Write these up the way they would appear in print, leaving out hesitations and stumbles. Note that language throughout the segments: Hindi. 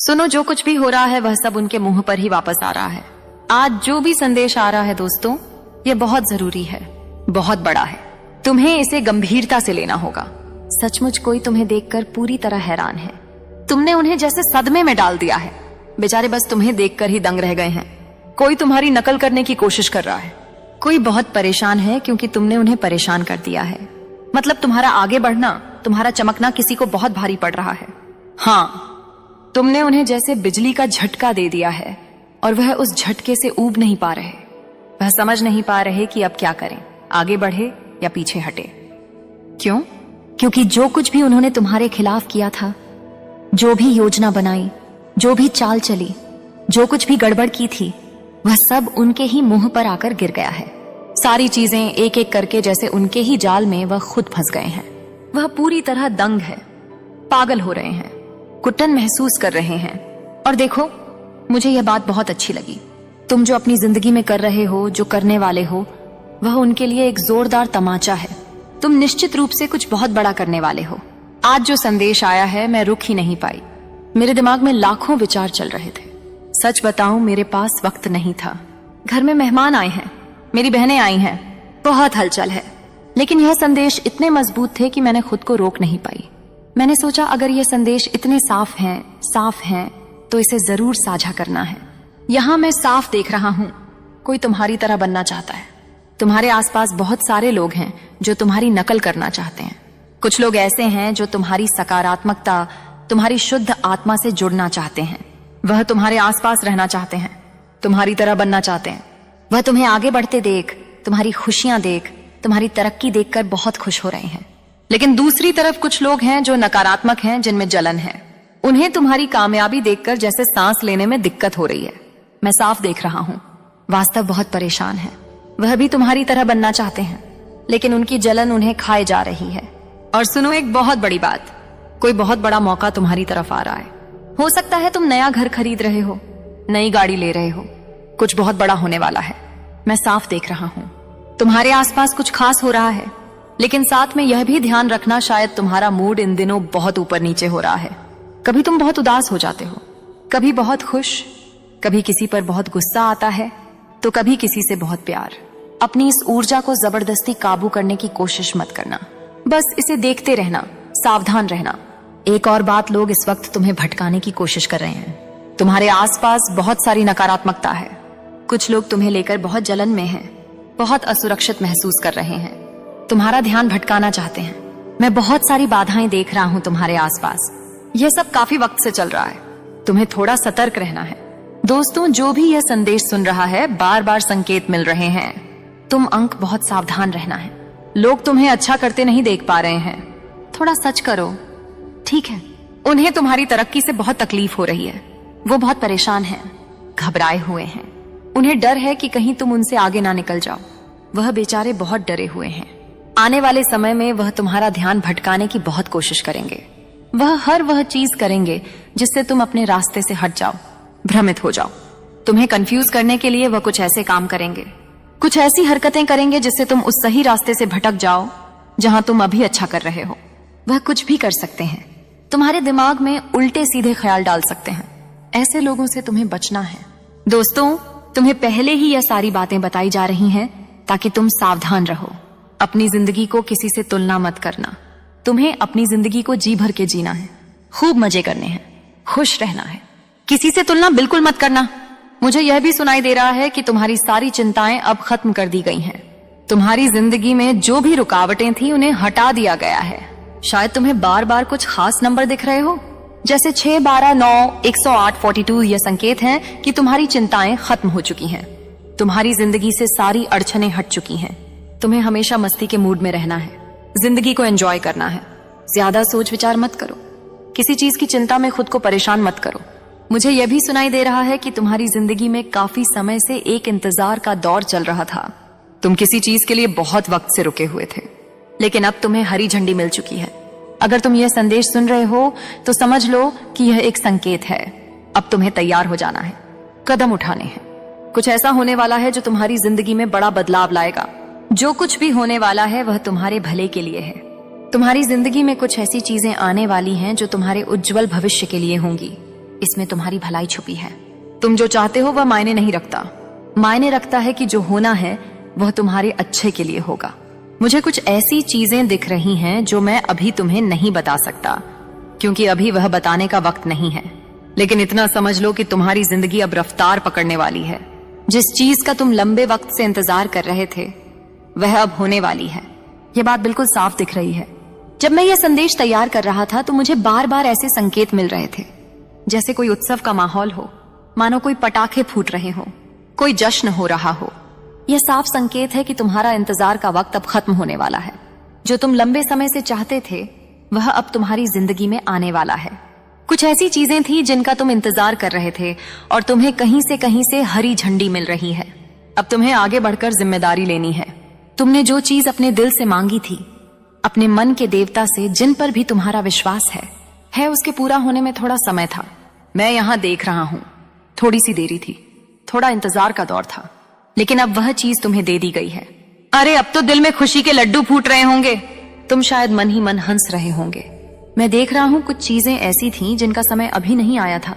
सुनो, जो कुछ भी हो रहा है वह सब उनके मुंह पर ही वापस आ रहा है। आज जो भी संदेश आ रहा है दोस्तों, ये बहुत जरूरी है, बहुत बड़ा है। तुम्हें इसे गंभीरता से लेना होगा। सचमुच कोई तुम्हें देखकर पूरी तरह हैरान है। तुमने उन्हें जैसे सदमे में डाल दिया है। बेचारे बस तुम्हें देखकर ही दंग रह गए हैं। कोई तुम्हारी नकल करने की कोशिश कर रहा है। कोई बहुत परेशान है क्योंकि तुमने उन्हें परेशान कर दिया है। मतलब तुम्हारा आगे बढ़ना, तुम्हारा चमकना किसी को बहुत भारी पड़ रहा है। हाँ, तुमने उन्हें जैसे बिजली का झटका दे दिया है और वह उस झटके से ऊब नहीं पा रहे। वह समझ नहीं पा रहे कि अब क्या करें, आगे बढ़े या पीछे हटे। क्यों? क्योंकि जो कुछ भी उन्होंने तुम्हारे खिलाफ किया था, जो भी योजना बनाई, जो भी चाल चली, जो कुछ भी गड़बड़ की थी, वह सब उनके ही मुंह पर आकर गिर गया है। सारी चीजें एक एक करके जैसे उनके ही जाल में वह खुद फंस गए हैं। वह पूरी तरह दंग है, पागल हो रहे हैं, घुटन महसूस कर रहे हैं। और देखो, मुझे यह बात बहुत अच्छी लगी। तुम जो अपनी जिंदगी में कर रहे हो, जो करने वाले हो, वह उनके लिए एक जोरदार तमाचा है। तुम निश्चित रूप से कुछ बहुत बड़ा करने वाले हो। आज जो संदेश आया है, मैं रुक ही नहीं पाई। मेरे दिमाग में लाखों विचार चल रहे थे। सच बताऊं, मेरे पास वक्त नहीं था। घर में मेहमान आए हैं, मेरी बहनें आई हैं, बहुत हलचल है। लेकिन यह संदेश इतने मजबूत थे कि मैंने खुद को रोक नहीं पाई। मैंने सोचा अगर ये संदेश इतने साफ हैं तो इसे जरूर साझा करना है। यहाँ मैं साफ देख रहा हूँ, कोई तुम्हारी तरह बनना चाहता है। तुम्हारे आसपास बहुत सारे लोग हैं जो तुम्हारी नकल करना चाहते हैं। कुछ लोग ऐसे हैं जो तुम्हारी सकारात्मकता, तुम्हारी शुद्ध आत्मा से जुड़ना चाहते हैं। वह तुम्हारे आसपास रहना चाहते हैं, तुम्हारी तरह बनना चाहते हैं। वह तुम्हें आगे बढ़ते देख, तुम्हारी खुशियां देख, तुम्हारी तरक्की देखकर बहुत खुश हो रहे हैं। लेकिन दूसरी तरफ कुछ लोग हैं जो नकारात्मक हैं, जिनमें जलन है। उन्हें तुम्हारी कामयाबी देखकर जैसे सांस लेने में दिक्कत हो रही है। मैं साफ देख रहा हूँ, वास्तव बहुत परेशान है। वह भी तुम्हारी तरह बनना चाहते हैं, लेकिन उनकी जलन उन्हें खाए जा रही है। और सुनो एक बहुत बड़ी बात, कोई बहुत बड़ा मौका तुम्हारी तरफ आ रहा है। हो सकता है तुम नया घर खरीद रहे हो, नई गाड़ी ले रहे हो, कुछ बहुत बड़ा होने वाला है। मैं साफ देख रहा हूँ, तुम्हारे आसपास कुछ खास हो रहा है। लेकिन साथ में यह भी ध्यान रखना, शायद तुम्हारा मूड इन दिनों बहुत ऊपर नीचे हो रहा है। कभी तुम बहुत उदास हो जाते हो, कभी बहुत खुश, कभी किसी पर बहुत गुस्सा आता है, तो कभी किसी से बहुत प्यार। अपनी इस ऊर्जा को जबरदस्ती काबू करने की कोशिश मत करना, बस इसे देखते रहना, सावधान रहना। एक और बात, लोग इस वक्त तुम्हें भटकाने की कोशिश कर रहे हैं। तुम्हारे आसपास बहुत सारी नकारात्मकता है। कुछ लोग तुम्हें लेकर बहुत जलन में हैं, बहुत असुरक्षित महसूस कर रहे हैं, तुम्हारा ध्यान भटकाना चाहते हैं। मैं बहुत सारी बाधाएं देख रहा हूं तुम्हारे आसपास। यह सब काफी वक्त से चल रहा है। तुम्हें थोड़ा सतर्क रहना है। दोस्तों, जो भी यह संदेश सुन रहा है, बार बार संकेत मिल रहे हैं। तुम अंक बहुत सावधान रहना है। लोग तुम्हें अच्छा करते नहीं देख पा रहे हैं। थोड़ा सच करो, ठीक है? उन्हें तुम्हारी तरक्की से बहुत तकलीफ हो रही है। वो बहुत परेशान हैं, घबराए हुए हैं। उन्हें डर है कि कहीं तुम उनसे आगे ना निकल जाओ। वह बेचारे बहुत डरे हुए हैं। आने वाले समय में वह तुम्हारा ध्यान भटकाने की बहुत कोशिश करेंगे। वह चीज करेंगे जिससे तुम अपने रास्ते से हट जाओ, भ्रमित हो जाओ। तुम्हें कंफ्यूज करने के लिए वह कुछ ऐसे काम करेंगे, कुछ ऐसी हरकतें करेंगे जिससे तुम उस सही रास्ते से भटक जाओ जहां तुम अभी अच्छा कर रहे हो। वह कुछ भी कर सकते हैं, तुम्हारे दिमाग में उल्टे सीधे ख्याल डाल सकते हैं। ऐसे लोगों से तुम्हें बचना है। दोस्तों, तुम्हें पहले ही यह सारी बातें बताई जा रही हैं ताकि तुम सावधान रहो। अपनी जिंदगी को किसी से तुलना मत करना। तुम्हें अपनी जिंदगी को जी भर के जीना है, खूब मजे करने हैं, खुश रहना है। किसी से तुलना बिल्कुल मत करना। मुझे यह भी सुनाई दे रहा है कि तुम्हारी सारी चिंताएं अब खत्म कर दी गई हैं। तुम्हारी जिंदगी में जो भी रुकावटें थी, उन्हें हटा दिया गया है। शायद तुम्हें बार बार कुछ खास नंबर दिख रहे हो, जैसे 6, 12, 9, 108, 42। यह संकेत हैं कि तुम्हारी चिंताएं खत्म हो चुकी हैं। तुम्हारी जिंदगी से सारी अड़चनें हट चुकी हैं। तुम्हें हमेशा मस्ती के मूड में रहना है, जिंदगी को एंजॉय करना है। ज्यादा सोच विचार मत करो, किसी चीज की चिंता में खुद को परेशान मत करो। मुझे यह भी सुनाई दे रहा है कि तुम्हारी जिंदगी में काफी समय से एक इंतजार का दौर चल रहा था। तुम किसी चीज के लिए बहुत वक्त से रुके हुए थे, लेकिन अब तुम्हें हरी झंडी मिल चुकी है। अगर तुम यह संदेश सुन रहे हो तो समझ लो कि यह एक संकेत है। अब तुम्हें तैयार हो जाना है, कदम उठाने हैं। कुछ ऐसा होने वाला है जो तुम्हारी जिंदगी में बड़ा बदलाव लाएगा। जो कुछ भी होने वाला है वह तुम्हारे भले के लिए है। तुम्हारी जिंदगी में कुछ ऐसी चीजें आने वाली हैं जो तुम्हारे उज्जवल भविष्य के लिए होंगी। इसमें तुम्हारी भलाई छुपी है। तुम जो चाहते हो वह मायने नहीं रखता। मायने रखता है कि जो होना है वह तुम्हारे अच्छे के लिए होगा। मुझे कुछ ऐसी चीजें दिख रही हैं जो मैं अभी तुम्हें नहीं बता सकता, क्योंकि अभी वह बताने का वक्त नहीं है। लेकिन इतना समझ लो कि तुम्हारी जिंदगी अब रफ्तार पकड़ने वाली है। जिस चीज का तुम लंबे वक्त से इंतजार कर रहे थे वह अब होने वाली है। यह बात बिल्कुल साफ दिख रही है। जब मैं यह संदेश तैयार कर रहा था तो मुझे बार बार ऐसे संकेत मिल रहे थे, जैसे कोई उत्सव का माहौल हो, मानो कोई पटाखे फूट रहे हो, कोई जश्न हो रहा हो। यह साफ संकेत है कि तुम्हारा इंतजार का वक्त अब खत्म होने वाला है। जो तुम लंबे समय से चाहते थे वह अब तुम्हारी जिंदगी में आने वाला है। कुछ ऐसी चीजें थी जिनका तुम इंतजार कर रहे थे और तुम्हें कहीं से हरी झंडी मिल रही है। अब तुम्हें आगे बढ़कर जिम्मेदारी लेनी है। तुमने जो चीज अपने दिल से मांगी थी, अपने मन के देवता से जिन पर भी तुम्हारा विश्वास है उसके पूरा होने में थोड़ा समय था। मैं यहां देख रहा हूं, थोड़ी सी देरी थी, थोड़ा इंतजार का दौर था, लेकिन अब वह चीज तुम्हें दे दी गई है। अरे अब तो दिल में खुशी के लड्डू फूट रहे होंगे। तुम शायद मन ही मन हंस रहे होंगे। मैं देख रहा हूं कुछ चीजें ऐसी थीं जिनका समय अभी नहीं आया था,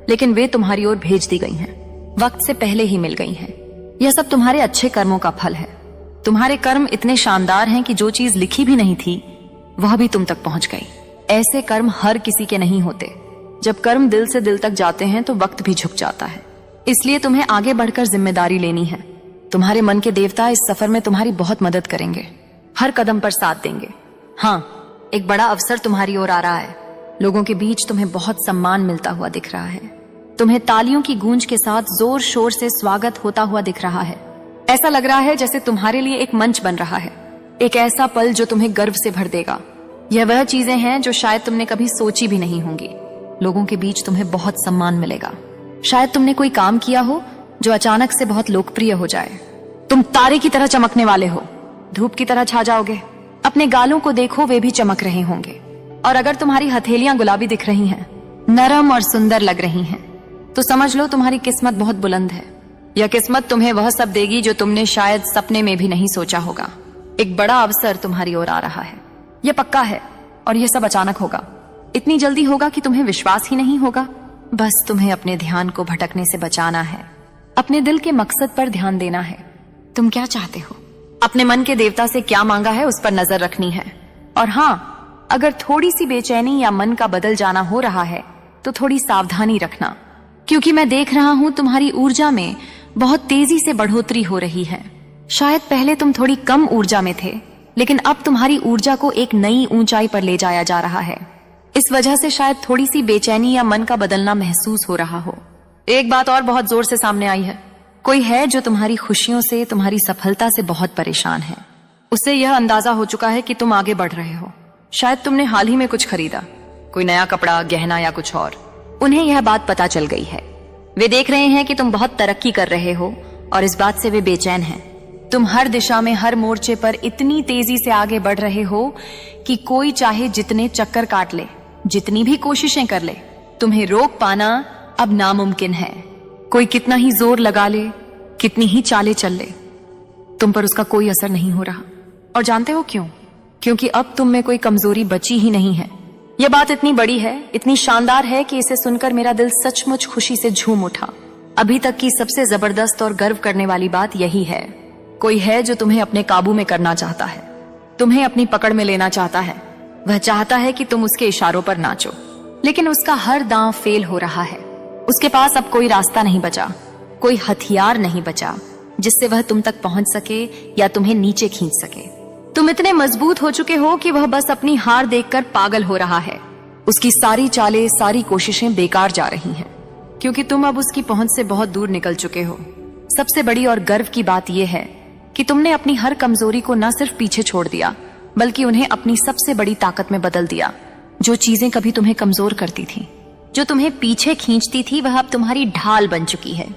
लेकिन वे तुम्हारी ओर भेज दी गई हैं, वक्त से पहले ही मिल गई हैं। यह सब तुम्हारे अच्छे कर्मों का फल है। तुम्हारे कर्म इतने शानदार हैं कि जो चीज लिखी भी नहीं थी वह भी तुम तक पहुंच गई। ऐसे कर्म हर किसी के नहीं होते। जब कर्म दिल से दिल तक जाते हैं तो वक्त भी झुक जाता है। इसलिए तुम्हें आगे बढ़कर जिम्मेदारी लेनी है। तुम्हारे मन के देवता इस सफर में तुम्हारी बहुत मदद करेंगे, हर कदम पर साथ देंगे। हाँ, एक बड़ा अवसर तुम्हारी ओर आ रहा है। लोगों के बीच तुम्हें बहुत सम्मान मिलता हुआ दिख रहा है। तुम्हें तालियों की गूंज के साथ जोर शोर से स्वागत होता हुआ दिख रहा है। ऐसा लग रहा है जैसे तुम्हारे लिए एक मंच बन रहा है, एक ऐसा पल जो तुम्हें गर्व से भर देगा। यह वह चीजें हैं जो शायद तुमने कभी सोची भी नहीं होंगी। लोगों के बीच तुम्हें बहुत सम्मान मिलेगा। शायद तुमने कोई काम किया हो जो अचानक से बहुत लोकप्रिय हो जाए। तुम तारे की तरह चमकने वाले हो, धूप की तरह छा जाओगे। अपने गालों को देखो, वे भी चमक रहे होंगे। और अगर तुम्हारी हथेलियां गुलाबी दिख रही हैं, नरम और सुंदर लग रही हैं, तो समझ लो तुम्हारी किस्मत बहुत बुलंद है। यह किस्मत तुम्हें वह सब देगी जो तुमने शायद सपने में भी नहीं सोचा होगा। एक बड़ा अवसर तुम्हारी ओर आ रहा है, यह पक्का है। और यह सब अचानक होगा, इतनी जल्दी होगा कि तुम्हें विश्वास ही नहीं होगा। बस तुम्हें अपने ध्यान को भटकने से बचाना है, अपने दिल के मकसद पर ध्यान देना है। तुम क्या चाहते हो, अपने मन के देवता से क्या मांगा है, उस पर नजर रखनी है। और हाँ, अगर थोड़ी सी बेचैनी या मन का बदल जाना हो रहा है तो थोड़ी सावधानी रखना, क्योंकि मैं देख रहा हूं तुम्हारी ऊर्जा में बहुत तेजी से बढ़ोतरी हो रही है। शायद पहले तुम थोड़ी कम ऊर्जा में थे, लेकिन अब तुम्हारी ऊर्जा को एक नई ऊंचाई पर ले जाया जा रहा है। इस वजह से शायद थोड़ी सी बेचैनी या मन का बदलना महसूस हो रहा हो। एक बात और बहुत जोर से सामने आई है। कोई है जो तुम्हारी खुशियों से, तुम्हारी सफलता से बहुत परेशान है। उसे यह अंदाजा हो चुका है कि तुम आगे बढ़ रहे हो। शायद तुमने हाल ही में कुछ खरीदा, कोई नया कपड़ा, गहना या कुछ और। उन्हें यह बात पता चल गई है। वे देख रहे हैं कि तुम बहुत तरक्की कर रहे हो और इस बात से वे बेचैन हैं। तुम हर दिशा में, हर मोर्चे पर इतनी तेजी से आगे बढ़ रहे हो कि कोई चाहे जितने चक्कर काट ले, जितनी भी कोशिशें कर ले, तुम्हें रोक पाना अब नामुमकिन है। कोई कितना ही जोर लगा ले, कितनी ही चालें चल ले, तुम पर उसका कोई असर नहीं हो रहा। और जानते हो क्यों? क्योंकि अब तुम में कोई कमजोरी बची ही नहीं है। यह बात इतनी बड़ी है, इतनी शानदार है कि इसे सुनकर मेरा दिल सचमुच खुशी से झूम उठा। अभी तक की सबसे जबरदस्त और गर्व करने वाली बात यही है। कोई है जो तुम्हें अपने काबू में करना चाहता है, तुम्हें अपनी पकड़ में लेना चाहता है। वह चाहता है कि तुम उसके इशारों पर नाचो, लेकिन उसका हर दांव फेल हो रहा है। उसके पास अब कोई रास्ता नहीं बचा, कोई हथियार नहीं बचा जिससे वह तुम तक पहुंच सके या तुम्हें नीचे खींच सके। तुम इतने मजबूत हो चुके हो कि वह बस अपनी हार देखकर पागल हो रहा है। उसकी सारी चालें, सारी कोशिशें बेकार जा रही हैं, क्योंकि तुम अब उसकी पहुंच से बहुत दूर निकल चुके हो। सबसे बड़ी और गर्व की बात यह है कि तुमने अपनी हर कमजोरी को न सिर्फ पीछे छोड़ दिया, बल्कि उन्हें अपनी सबसे बड़ी ताकत में बदल दिया। जो चीजें कभी तुम्हें कमजोर करती थी, जो तुम्हें पीछे खींचती थी, वह अब तुम्हारी ढाल बन चुकी है।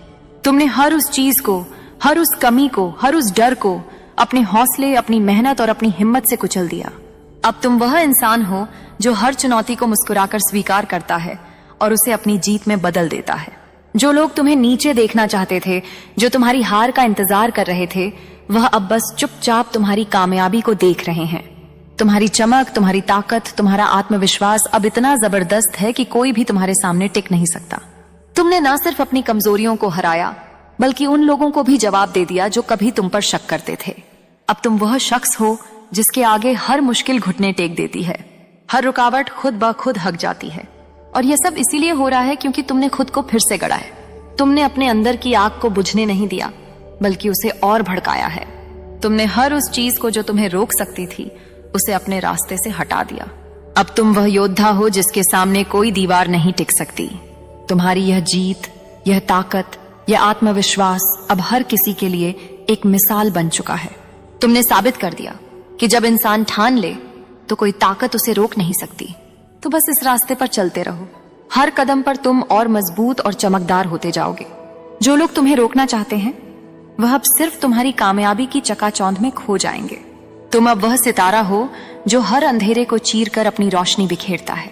तुमने हर उस चीज को, हर उस कमी को, हर उस डर को अपने हौसले, अपनी मेहनत और अपनी हिम्मत से कुचल दिया। अब तुम वह इंसान हो जो हर चुनौती को मुस्कुराकर स्वीकार करता है और उसे अपनी जीत में बदल देता है। जो लोग तुम्हें नीचे देखना चाहते थे, जो तुम्हारी हार का इंतजार कर रहे थे, वह अब बस चुपचाप तुम्हारी कामयाबी को देख रहे हैं। तुम्हारी चमक, तुम्हारी ताकत, तुम्हारा आत्मविश्वास अब इतना जबरदस्त है कि कोई भी तुम्हारे सामने टिक नहीं सकता। तुमने ना सिर्फ अपनी कमजोरियों को हराया, बल्कि उन लोगों को भी जवाब दे दिया जो कभी तुम पर शक करते थे। अब तुम वह शख्स हो जिसके आगे हर मुश्किल घुटने टेक देती है, हर रुकावट खुद ब खुद हक जाती है। और यह सब इसीलिए हो रहा है क्योंकि तुमने खुद को फिर से गढ़ा है। तुमने अपने अंदर की आग को बुझने नहीं दिया, बल्कि उसे और भड़काया है। तुमने हर उस चीज को जो तुम्हें रोक सकती थी, उसे अपने रास्ते से हटा दिया। अब तुम वह योद्धा हो जिसके सामने कोई दीवार नहीं टिक सकती। तुम्हारी यह जीत, यह ताकत, यह आत्मविश्वास अब हर किसी के लिए एक मिसाल बन चुका है। तुमने साबित कर दिया कि जब इंसान ठान ले तो कोई ताकत उसे रोक नहीं सकती। तो बस इस रास्ते पर चलते रहो। हर कदम पर तुम और मजबूत और चमकदार होते जाओगे। जो लोग तुम्हें रोकना चाहते हैं, वह अब सिर्फ तुम्हारी कामयाबी की चकाचौंध में खो जाएंगे। तुम अब वह सितारा हो जो हर अंधेरे को चीर कर अपनी रोशनी बिखेरता है।